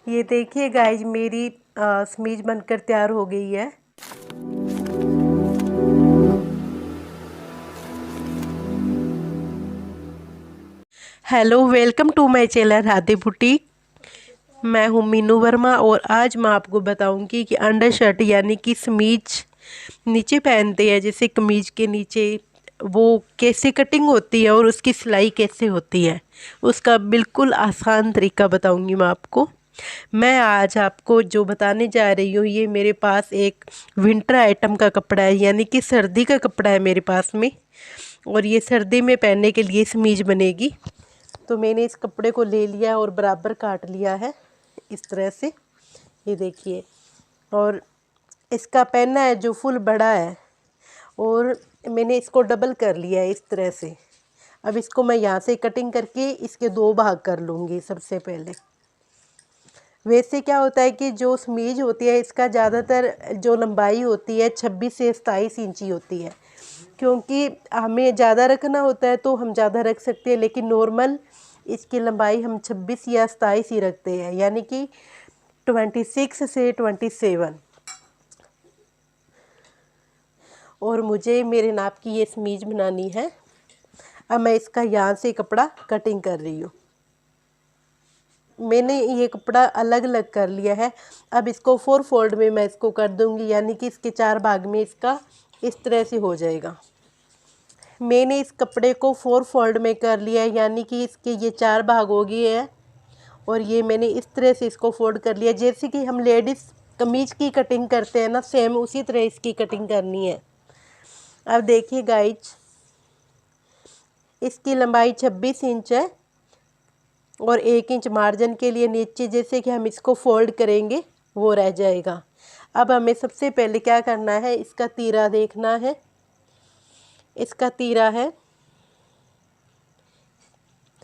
ये देखिए गाइज मेरी समीज बनकर तैयार हो गई है। Hello, welcome to my channel Radhe boutique. मैं हूँ मीनू वर्मा और आज मैं आपको बताऊंगी कि अंडर शर्ट यानी कि समीज नीचे पहनते हैं, जैसे कमीज के नीचे वो कैसे कटिंग होती है और उसकी सिलाई कैसे होती है, उसका बिल्कुल आसान तरीका बताऊंगी मैं आपको। मैं आज आपको जो बताने जा रही हूँ ये मेरे पास एक विंटर आइटम का कपड़ा है, यानी कि सर्दी का कपड़ा है मेरे पास में, और ये सर्दी में पहनने के लिए समीज बनेगी। तो मैंने इस कपड़े को ले लिया और बराबर काट लिया है इस तरह से, ये देखिए। और इसका पहना है जो फुल बड़ा है और मैंने इसको डबल कर लिया है इस तरह से। अब इसको मैं यहाँ से कटिंग करके इसके दो भाग कर लूँगी सबसे पहले। वैसे क्या होता है कि जो समीज होती है इसका ज़्यादातर जो लंबाई होती है 26 से 27 इंची होती है, क्योंकि हमें ज़्यादा रखना होता है तो हम ज़्यादा रख सकते हैं, लेकिन नॉर्मल इसकी लंबाई हम 26 या 27 ही रखते हैं, यानी कि 26 से 27। और मुझे मेरे नाप की ये समीज बनानी है। अब मैं इसका यहाँ से कपड़ा कटिंग कर रही हूँ। मैंने ये कपड़ा अलग अलग कर लिया है। अब इसको 4 फोल्ड में मैं इसको कर दूँगी, यानी कि इसके 4 भाग में इसका इस तरह से हो जाएगा। मैंने इस कपड़े को 4 फोल्ड में कर लिया है, यानी कि इसके ये 4 भाग हो गए हैं। और ये मैंने इस तरह से इसको फोल्ड कर लिया, जैसे कि हम लेडीज़ कमीज की कटिंग करते हैं ना, सेम उसी तरह इसकी कटिंग करनी है। अब देखिए गाइज, इसकी लंबाई 26 इंच है और 1 इंच मार्जिन के लिए नीचे जैसे कि हम इसको फोल्ड करेंगे वो रह जाएगा। अब हमें सबसे पहले क्या करना है, इसका तीरा देखना है। इसका तीरा है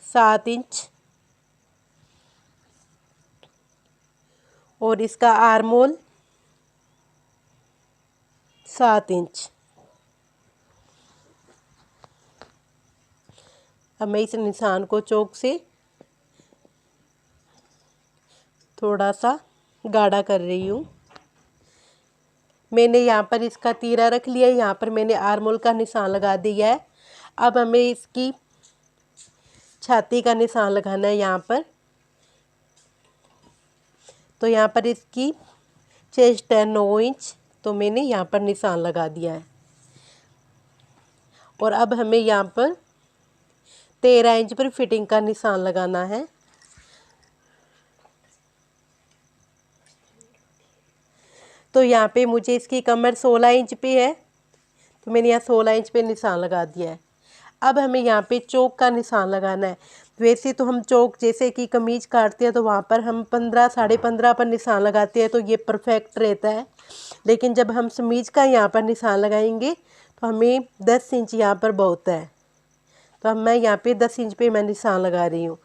7 इंच और इसका आर्मोल 7 इंच। अब मैं इस निशान को चौक से थोड़ा सा गाढ़ा कर रही हूँ। मैंने यहाँ पर इसका तीरा रख लिया है, यहाँ पर मैंने आर्मोल का निशान लगा दिया है। अब हमें इसकी छाती का निशान लगाना है यहाँ पर। तो यहाँ पर इसकी चेस्ट है 9 इंच, तो मैंने यहाँ पर निशान लगा दिया है। और अब हमें यहाँ पर 13 इंच पर फिटिंग का निशान लगाना है। तो यहाँ पे मुझे इसकी कमर 16 इंच पे है, तो मैंने यहाँ 16 इंच पे निशान लगा दिया है। अब हमें यहाँ पे चौक का निशान लगाना है। वैसे तो हम चौक जैसे कि कमीज काटते हैं तो वहाँ पर हम 15 साढ़े 15 पर निशान लगाते हैं, तो ये परफेक्ट रहता है। लेकिन जब हम समीज का यहाँ पर निशान लगाएंगे तो हमें 10 इंच यहाँ पर बहुत है, तो अब मैं यहाँ पे 10 इंच पे मैं निशान लगा रही हूँ।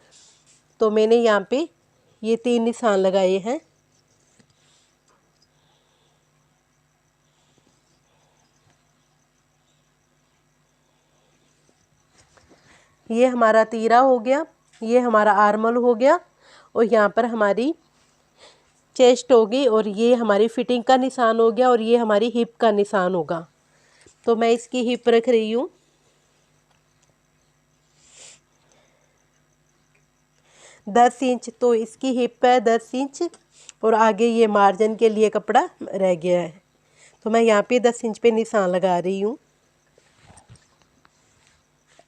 तो मैंने यहाँ पे ये 3 निशान लगाए हैं। ये हमारा तीरा हो गया, ये हमारा आर्मल हो गया, और यहाँ पर हमारी चेस्ट होगी, और ये हमारी फिटिंग का निशान हो गया, और ये हमारी हिप का निशान होगा। तो मैं इसकी हिप रख रही हूँ 10 इंच, तो इसकी हिप है 10 इंच, और आगे ये मार्जिन के लिए कपड़ा रह गया है। तो मैं यहाँ पे 10 इंच पे निशान लगा रही हूँ।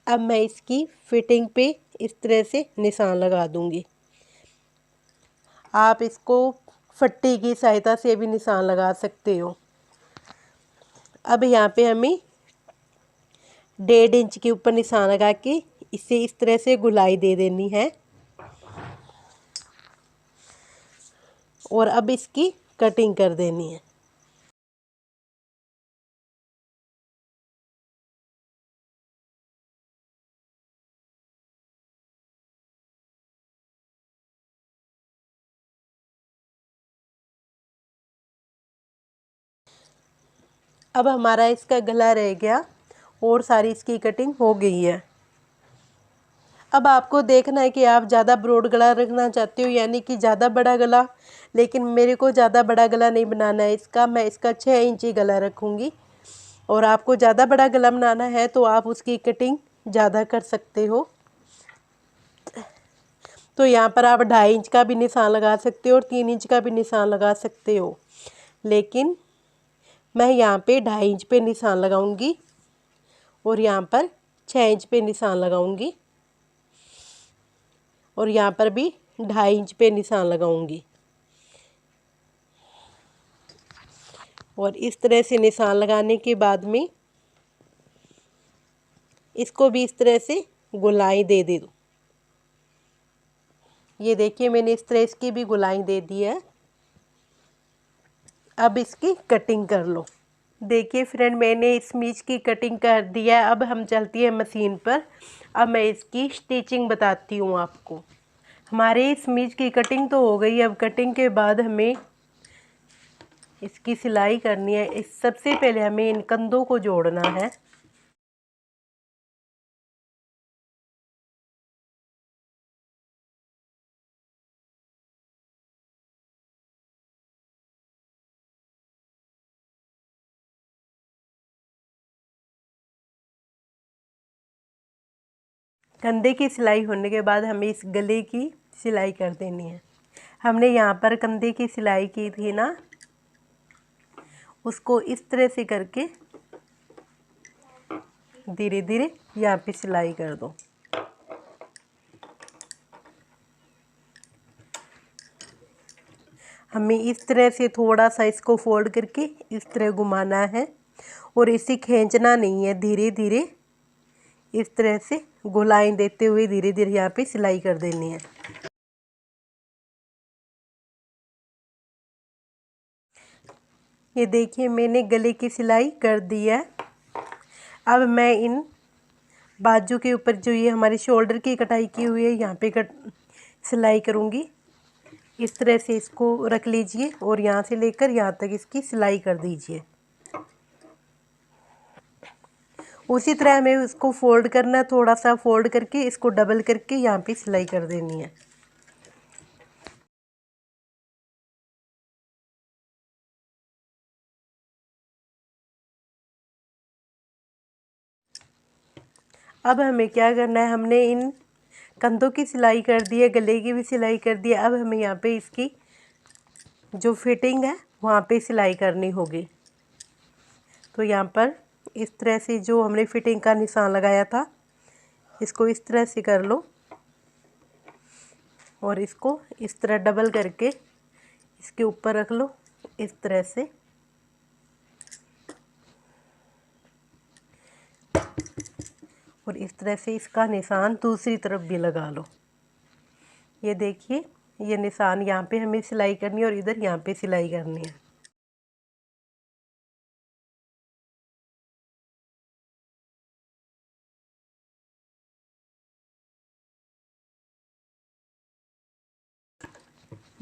अब मैं इसकी फिटिंग पे इस तरह से निशान लगा दूँगी। आप इसको फट्टी की सहायता से भी निशान लगा सकते हो। अब यहाँ पे हमें 1.5 इंच के ऊपर निशान लगा के इसे इस तरह से गुलाई दे देनी है। और अब इसकी कटिंग कर देनी है। अब हमारा इसका गला रह गया और सारी इसकी कटिंग हो गई है। अब आपको देखना है कि आप ज़्यादा ब्रॉड गला रखना चाहते हो यानी कि ज़्यादा बड़ा गला, लेकिन मेरे को ज़्यादा बड़ा गला नहीं बनाना है इसका, मैं इसका 6 इंची गला रखूँगी। और आपको ज़्यादा बड़ा गला बनाना है तो आप उसकी कटिंग ज़्यादा कर सकते हो। तो यहाँ पर आप 2.5 इंच का भी निशान लगा सकते हो और 3 इंच का भी निशान लगा सकते हो, लेकिन मैं यहाँ पे 2.5 इंच पे निशान लगाऊंगी और यहाँ पर 6 इंच पे निशान लगाऊंगी और यहाँ पर भी 2.5 इंच पे निशान लगाऊंगी। और इस तरह से निशान लगाने के बाद में इसको भी इस तरह से गोलाई दे दो। ये देखिए मैंने इस तरह इसकी भी गोलाई दे दी है। अब इसकी कटिंग कर लो। देखिए फ्रेंड, मैंने इस कमीज की कटिंग कर दिया है। अब हम चलती है मशीन पर। अब मैं इसकी स्टिचिंग बताती हूँ आपको। हमारे इस कमीज की कटिंग तो हो गई। अब कटिंग के बाद हमें इसकी सिलाई करनी है। इस सबसे पहले हमें इन कंधों को जोड़ना है। कंधे की सिलाई होने के बाद हमें इस गले की सिलाई कर देनी है। हमने यहाँ पर कंधे की सिलाई की थी ना, उसको इस तरह से करके धीरे धीरे यहाँ पे सिलाई कर दो। हमें इस तरह से थोड़ा सा इसको फोल्ड करके इस तरह घुमाना है और इसे खींचना नहीं है। धीरे धीरे इस तरह से गोलाई देते हुए धीरे धीरे यहाँ पे सिलाई कर देनी है। ये देखिए मैंने गले की सिलाई कर दी है। अब मैं इन बाजू के ऊपर जो ये हमारी शोल्डर की कटाई की हुई है यहाँ पे सिलाई करूँगी। इस तरह से इसको रख लीजिए और यहाँ से लेकर यहाँ तक इसकी सिलाई कर दीजिए। उसी तरह हमें उसको फोल्ड करना, थोड़ा सा फोल्ड करके इसको डबल करके यहाँ पे सिलाई कर देनी है। अब हमें क्या करना है, हमने इन कंधों की सिलाई कर दी है, गले की भी सिलाई कर दी है। अब हमें यहाँ पे इसकी जो फिटिंग है वहाँ पे सिलाई करनी होगी। तो यहाँ पर इस तरह से जो हमने फिटिंग का निशान लगाया था इसको इस तरह से कर लो और इसको इस तरह डबल करके इसके ऊपर रख लो इस तरह से। और इस तरह से इसका निशान दूसरी तरफ भी लगा लो। ये देखिए ये निशान यहाँ पे हमें सिलाई करनी है और इधर यहाँ पे सिलाई करनी है।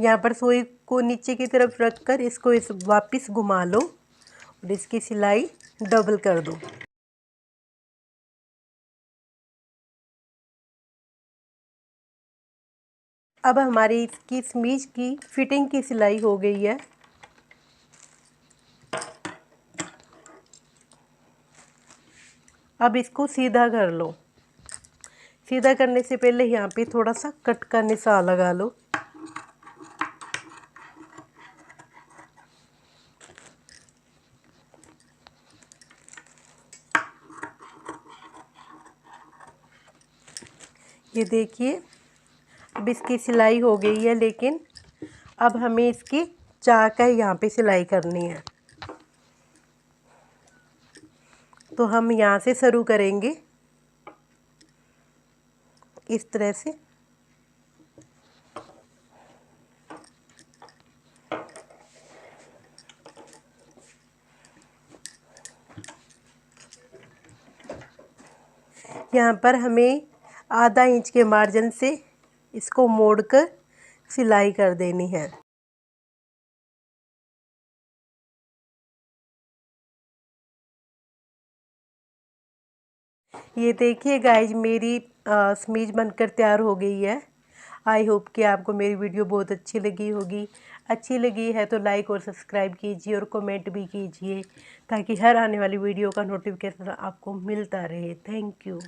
यहाँ पर सुई को नीचे की तरफ रखकर इसको इस वापस घुमा लो और इसकी सिलाई डबल कर दो। अब हमारी इसकी कमीज की फिटिंग की सिलाई हो गई है। अब इसको सीधा कर लो। सीधा करने से पहले यहाँ पे थोड़ा सा कट का निशान लगा लो। ये देखिए अब इसकी सिलाई हो गई है, लेकिन अब हमें इसकी चाक है यहाँ पे सिलाई करनी है। तो हम यहाँ से शुरू करेंगे इस तरह से। यहाँ पर हमें आधा इंच के मार्जिन से इसको मोड़कर सिलाई कर देनी है। ये देखिए गाइज, मेरी समीज बनकर तैयार हो गई है। आई होप कि आपको मेरी वीडियो बहुत अच्छी लगी होगी। अच्छी लगी है तो लाइक और सब्सक्राइब कीजिए और कमेंट भी कीजिए, ताकि हर आने वाली वीडियो का नोटिफिकेशन आपको मिलता रहे। Thank you.